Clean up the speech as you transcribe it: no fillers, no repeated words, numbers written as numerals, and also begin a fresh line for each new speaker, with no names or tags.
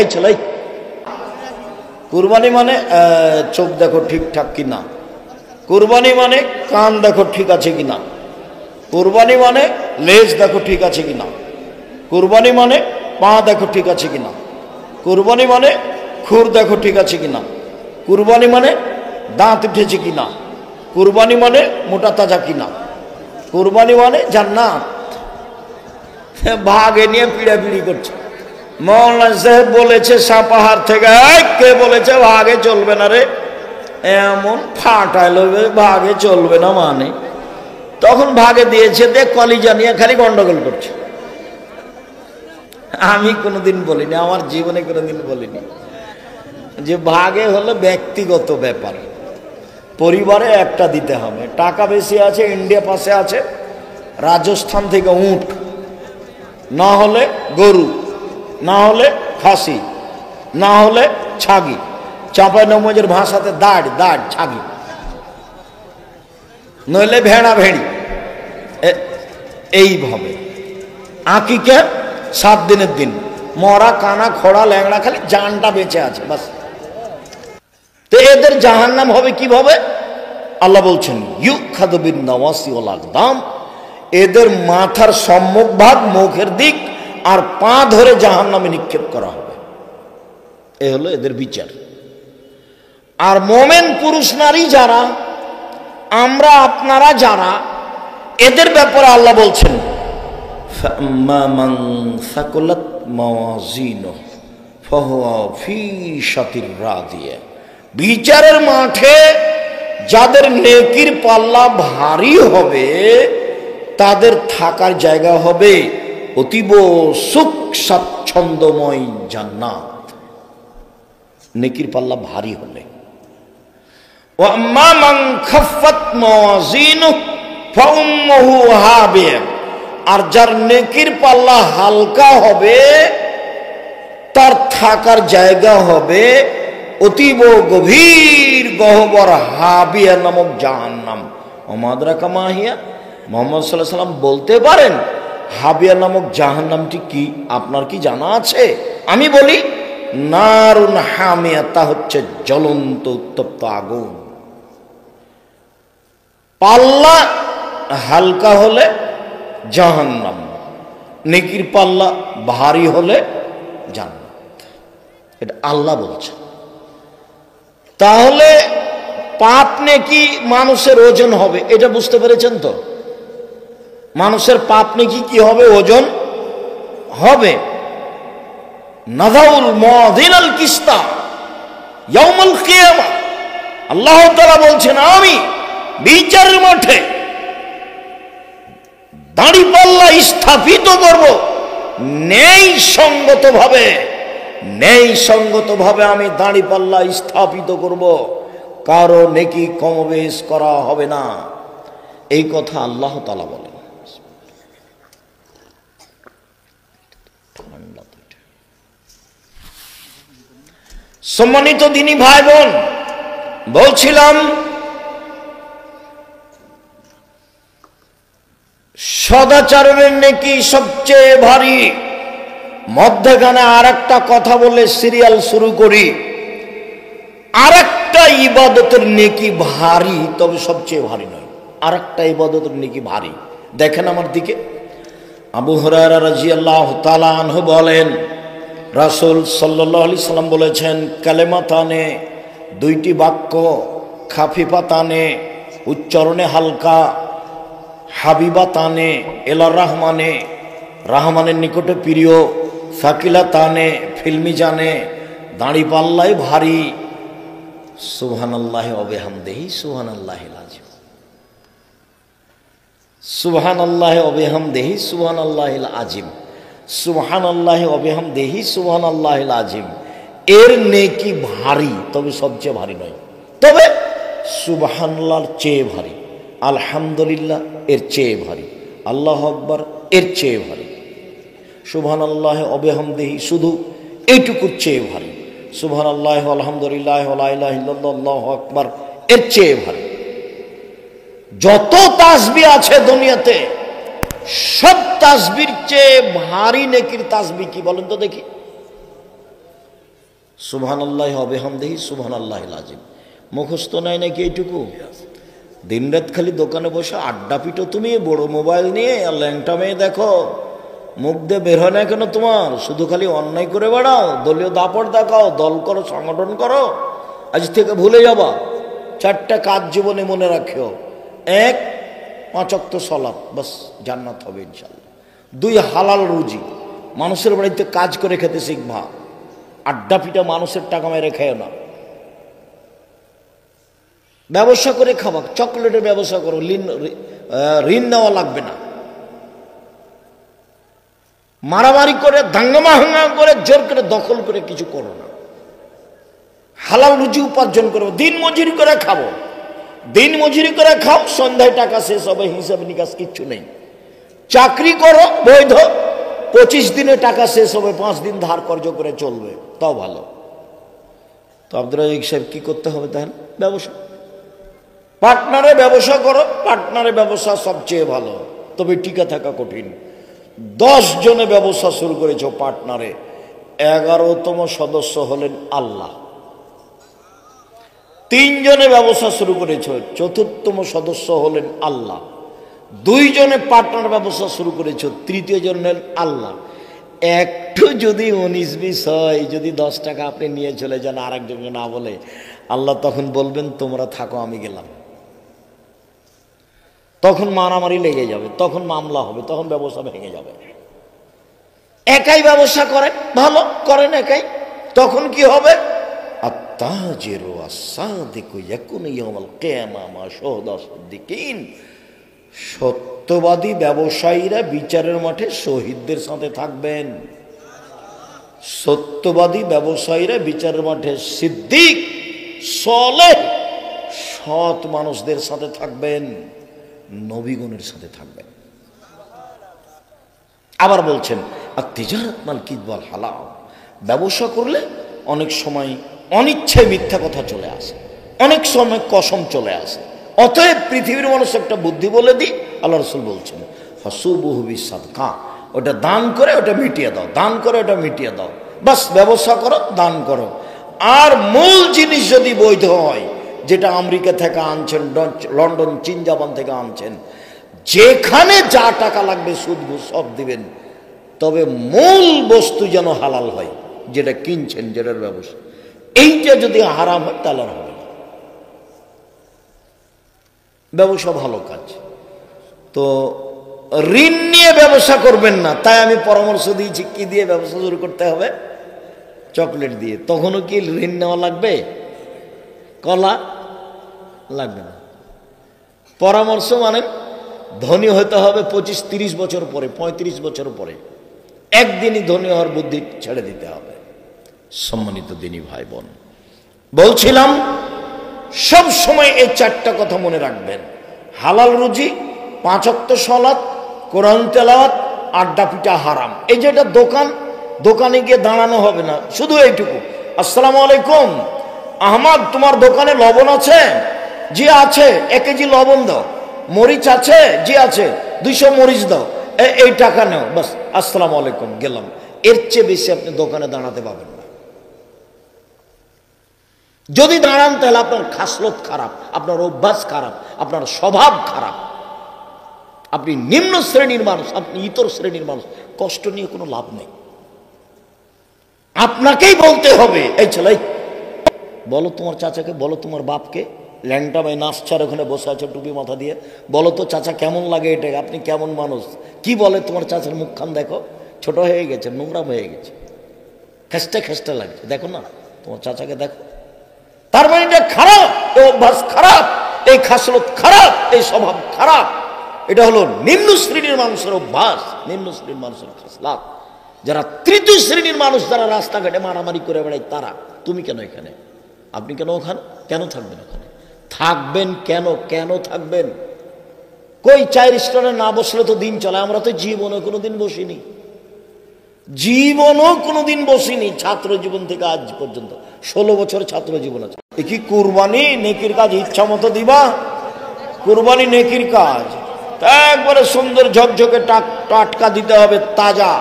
এই ছেলে, কুরবানি মানে চোখ দেখো ঠিকঠাক কিনা, কুরবানি মানে কান দেখো ঠিক আছে কিনা, কুরবানি মানে লেজ দেখো ঠিক আছে কিনা, কুরবানি মানে পা দেখো ঠিক আছে কিনা, কুরবানি মানে খুর দেখো ঠিক আছে কিনা, কুরবানি মানে দাঁত উঠেছে কিনা, কুরবানি মানে মোটা তাজা কিনা, কুরবানি মানে জান্নাত। ভাগে নিয়ে পিড়াপিড়ি করছে। মৌলানা সাহেব বলেছে সাপাহার থেকে, কে বলেছে ভাগে চলবে না রে, এমন ফাটাইল ভাগে চলবে না মানে, তখন ভাগে দিয়েছে, দেখ কলিজা নিয়ে খালি গন্ডগোল করছে। আমি কোনোদিন বলিনি, আমার জীবনে কোনোদিন বলিনি যে ভাগে হলো ব্যক্তিগত ব্যাপার, পরিবারে একটা দিতে হবে। টাকা বেশি আছে, ইন্ডিয়া পাশে আছে, রাজস্থান থেকে উট, না হলে গরু, না হলে খাসি, না হলে ছাগি, চাঁপাইনবাবগঞ্জের ভাষাতে দাঁড় দাঁড় ছাগি, নইলে ভেড়া ভেড়ি। এইভাবে আকিকে 7 দিনের দিন, মরা কানা খোড়া ল্যাংড়া, খালি জানটা বেঁচে আছে বাস। তো এদের জাহান্নাম হবে কিভাবে? আল্লাহ বলছেন ইউখাযু বিন নাওয়াসি ওয়াল আকদাম, এদের মাথার সম্মুখ ভাগ, মুখের দিক আর পা ধরে জাহান্নামে নিক্ষেপ করা হবে। এ হলো এদের বিচার। আর মোমেন পুরুষ নারী যারা, আমরা আপনারা যারা, এদের ব্যাপারে আল্লাহ বলছেন ফাম্মা মান সাকুলাত মাওয়াজিনুহু ফাহুয়া ফি শাতির রাদিয়া, বিচারের মাঠে যাদের নেকির পাল্লা ভারী হবে তাদের থাকার জায়গা হবে অতীব সুখ স্বাচ্ছন্দ্যময় জান্নাত, নেকির পাল্লা ভারী হলে। ওয়া আম্মা মান খাফফাত মাওয়াজিনুহু ফাউম্মুহু হাবিয়া, আর যার নেকির পাল্লা হালকা হবে তার থাকার জায়গা হবে অতীব গভীর গহ্বর হাবিয়া নামক জাহান্নাম। ওমাদরাকা মাহিয়া, মুহাম্মদ সাল্লাল্লাহু আলাইহি ওয়াসাল্লাম বলতে পারেন হাবিয়া নামক জাহান্নামটি কি? আপনার কি জানা আছে? আমি বলি নারুন হামিয়া, তা হচ্ছে জ্বলন্ত উত্তপ্ত আগুন। পাল্লা হালকা হলে জাহান্নাম, নেকির পাল্লা ভারী হলে জান্নাত। এটা আল্লাহ বলছে। তাহলে পাপ নেকি মানুষের ওজন হবে, এটা বুঝতে পেরেছেন তো? মানুষের পাপ নেকি কি হবে? ওজন হবে। নাযাউল মাযিনাল কিসতা ইয়াউমাল কিয়ামা, আল্লাহ তাআলা বলছেন আমি বিচারের মাঠে দাঁড়িপাল্লা স্থাপিত করব ন্যায় সঙ্গত ভাবে আমি দাঁড়িপাল্লা স্থাপিত করব, কারো নেকি কমবেশ করা হবে না। এই কথা আল্লাহ তাআলা বলেন। সম্মানিত দিনী ভাই বোন, বলছিলাম সদাচরণের নেকি সবচেয়ে ভারী। মধ্যখানে আর একটা কথা বলে সিরিয়াল শুরু করি। আর একটা ইবাদতের নেকি ভারী, তবে সবচেয়ে ভারী নয়। আর একটা ইবাদতের নেকি ভারী। দেখেন আমার দিকে। আবু হুরায়রা রাদিয়াল্লাহু তাআলা আনহু বলেন রাসূল সাল্লাল্লাহু আলাইহি সাল্লাম বলেছেন কালেমাতানে, দুইটি বাক্য, খাফিফাতানে, উচ্চারণে হালকা, হাবিবাতানে এলা রহমানে, রহমানের নিকটে প্রিয়, সাকিলাতানে ফিল্মি জানে, দাঁড়ি পাল্লায় ভারী। সুবহানাল্লাহি ওয়া বিহামদিহি সুবহানাল্লাহিল আযীম, সুবহানাল্লাহি ওয়া বিহামদিহি সুবহানাল্লাহিল আযীম, সুবহানাল্লাহি ওয়া বিহামদিহি সুবহানাল্লাহিল আযীম। এর নেকি ভারী, তবে সবচেয়ে ভারী নয়। তবে সুবহানাল্লাহর চেয়ে ভারী, আলহামদুলিল্লাহ এর চেয়ে ভারী, আল্লাহু আকবার এর চেয়ে ভারী, সুবহানাল্লাহি ওয়া বিহামদিহি শুধু এইটুকুর চেয়ে ভারী, সুবহানাল্লাহি ওয়া আলহামদুলিল্লাহি ওয়া লা ইলাহা ইল্লাল্লাহু আল্লাহু আকবার এর চেয়ে ভারী। যত তাসবিহ আছে দুনিয়াতে, সব তাসবির চেয়ে ভারী নেকির তাসবিহ কি বলেন তো দেখি? সুবহানাল্লাহি ওয়া বিহামদিহি সুবহানাল্লাহিল আযীম মুখস্থ নাই নাকি এইটুকু? দিনরাত খালি দোকানে বসে আড্ডা পিটো, তুমি বড় মোবাইল নিয়ে আর ল্যাংটা মেয়ে দেখো, মুখ দিয়ে বের হয় না কেন তোমার? শুধু খালি অন্যায় করে বেড়াও, দলীয় দাপট দেখাও, দল করো, সংগঠন করো। আজ থেকে ভুলে যাবা। 4টা কাজ জীবনে মনে রাখিও। 1, 5 ওয়াক্ত সালাত, বাস জান্নাত হবে ইনশাআল্লাহ। 2, হালাল রুজি, মানুষের বাড়িতে কাজ করে খেতে শিখবা। আড্ডা পিটা মানুষের টাকা মেরে খেও না। ব্যবসা করে খাবা, চকলেটের ব্যবসা করো, ঋণ নেওয়া লাগবে না। মারামারি করে দাঙ্গামা হাঙ্গা করে জোর করে দখল করে কিছু করো না। হালাল রুজি উপার্জন করো, দিন মজুরি করে খাবো। দিন মজুরি করে খাও, সন্ধ্যায় টাকা শেষ হবে, হিসাব নিকাশ কিচ্ছু নেই। চাকরি করো বৈধ, 25 দিনে টাকা শেষ হবে, 5 দিন ধার কর্জ করে চলবে, তাও ভালো। তো আব্দুর রাজ্জাক সাহেব কি করতে হবে তাহলে? ব্যবসা, পার্টনারে ব্যবসা করো। পার্টনারে ব্যবসা সবচেয়ে ভালো, তবে টিকে থাকা কঠিন। 10 জনে ব্যবসা শুরু করেছ পার্টনারে, 11তম সদস্য হলেন আল্লাহ। 3 জনে ব্যবসা শুরু করেছ, 4র্থতম সদস্য হলেন আল্লাহ। 2 জনে পার্টনার ব্যবসা শুরু করেছ, 3য় জন হলেন আল্লাহ। একটু যদি 19-20 হয়, যদি 10 টাকা আপনি নিয়ে চলে যান আর একজনকে না বলে, আল্লাহ তখন বলবেন তোমরা থাকো, আমি গেলাম। তখন মারামারি লেগে যাবে, তখন মামলা হবে, তখন ব্যবসা ভেঙে যাবে। একাই ব্যবসা করেন, ভালো করেন একাই, তখন কি হবে? আত্তাজিরু আস-সাদিকু ইয়াকুনু ইয়াওমাল কিয়ামাহ মা শুহাদাস-সিদ্দিকিন। সত্যবাদী ব্যবসায়ীরা বিচারের মাঠে শহীদদের সাথে থাকবেন। সত্যবাদী ব্যবসায়ীরা বিচারের মাঠে সিদ্দিক, সালেহ, সৎ মানুষদের সাথে থাকবেন, নবীগণের সাথে থাকবেন। আবার বলছেন আত-তিজারাত মাল কিযবাল হালাল। ব্যবসা করলে অনেক সময় অনিচ্ছায় মিথ্যা কথা চলে আসে, অনেক সময় কসম চলে আসে। অতএব পৃথিবীর মানুষ একটা বুদ্ধি বলে দিই, আল্লাহ রাসূল বলছেন ফাসুবুহু বিসাদকা, ওটা দান করে ওটা মিটিয়ে দাও, দান করে ওটা মিটিয়ে দাও। বাস ব্যবসা করো, দান করো। আর মূল জিনিস যদি বৈধ হয়, যেটা আমেরিকা থেকে আনছেন, লন্ডন, চীন, জাপান থেকে আনছেন, যেখানে যা টাকা লাগবে সুদ ঘুষ সব দিবেন, তবে মূল বস্তু যেন হালাল হয়, যেটা কিনছেন, যেটার ব্যবসা। এইটা যদি হারাম হয় তাহলে আর হবে না। ব্যবসা ভালো কাজ। তো ঋণ নিয়ে ব্যবসা করবেন না, তাই আমি পরামর্শ দিয়েছি কি দিয়ে ব্যবসা শুরু করতে হবে? চকলেট দিয়ে। তখনও কি ঋণ নেওয়া লাগবে? কলা লাগবে না। পরামর্শ মানে ধনী হতে হবে 25-30 বছর পরে, 35 বছর পরে। একদিনই ধনী হওয়ার বুদ্ধি ছেড়ে দিতে হবে। সম্মানিত দিনী ভাই বোন, বলছিলাম সব সময় এই 4টা কথা মনে রাখবেন। হালাল রুজি, 5 ওয়াক্ত সালাত, কোরআন তেলাওয়াত, আড্ডা পিটা হারাম। এই যে এটা দোকান, দোকানে গিয়ে দাঁড়ানো হবে না, শুধু এইটুকু, আসসালামু আলাইকুম আহমদ, তোমার দোকানে লবণ আছে? জি আছে। 1 কেজি লবণ দাও। মরিচ আছে? জি আছে। 200 মরিচ দাও। এই টাকা নাও, বাস আসসালামু আলাইকুম, গেলাম। এর চেয়ে বেশি আপনি দোকানে দাঁড়াতে পাবেন না। যদি দাঁড়ান তাহলে আপনার খাসলত খারাপ, আপনার অভ্যাস খারাপ, আপনার স্বভাব খারাপ, আপনি নিম্ন শ্রেণীর মানুষ, আপনি ইতর শ্রেণীর মানুষ। কষ্ট নিয়ে কোনো লাভ নেই। আপনাকেই বলতে হবে, এই ছেলে বলো তোমার চাচাকে, বলো তোমার বাপকে, ল্যাংটা ভাই নাচছার ওখানে বসে আছে টুপি মাথা দিয়ে, বলো তো চাচা কেমন লাগে এটা, আপনি কেমন মানুষ? কি বলে তোমার চাচার মুখখান দেখো, ছোট হয়ে গেছে, নোংরা হয়ে গেছে, খেস্টে খেস্টে লাগছে, দেখো না তোমার চাচাকে দেখো। তার মানে এটা খারাপ, এই অভ্যাস খারাপ, এই খাসলত খারাপ, এই স্বভাব খারাপ। এটা হলো নিম্ন শ্রেণীর মানুষের অভ্যাস, নিম্ন শ্রেণীর মানুষের খাসলাত। যারা তৃতীয় শ্রেণীর মানুষ, যারা রাস্তাঘাটে মারামারি করে বেড়ায়, তারা। তুমি কেন এখানে? আপনি কেন ওখানে? কেন থাকবেন ওখানে? থাকবেন কেন? কেন থাকবেন? কই 4 স্টারে না বসলে তো দিন চলে। আমরা তো জীবনে কোনোদিন বসিনি, জীবনও কোনোদিন বসিনি, ছাত্র জীবন থেকে আজ পর্যন্ত 16 বছর ছাত্র জীবন আছে। এ কি কুরবানি? নেকির কাজ ইচ্ছা মতো দিবা? কুরবানি নেকির কাজ, একবারে সুন্দর ঝকঝকে টাটকা দিতে হবে, তাজা।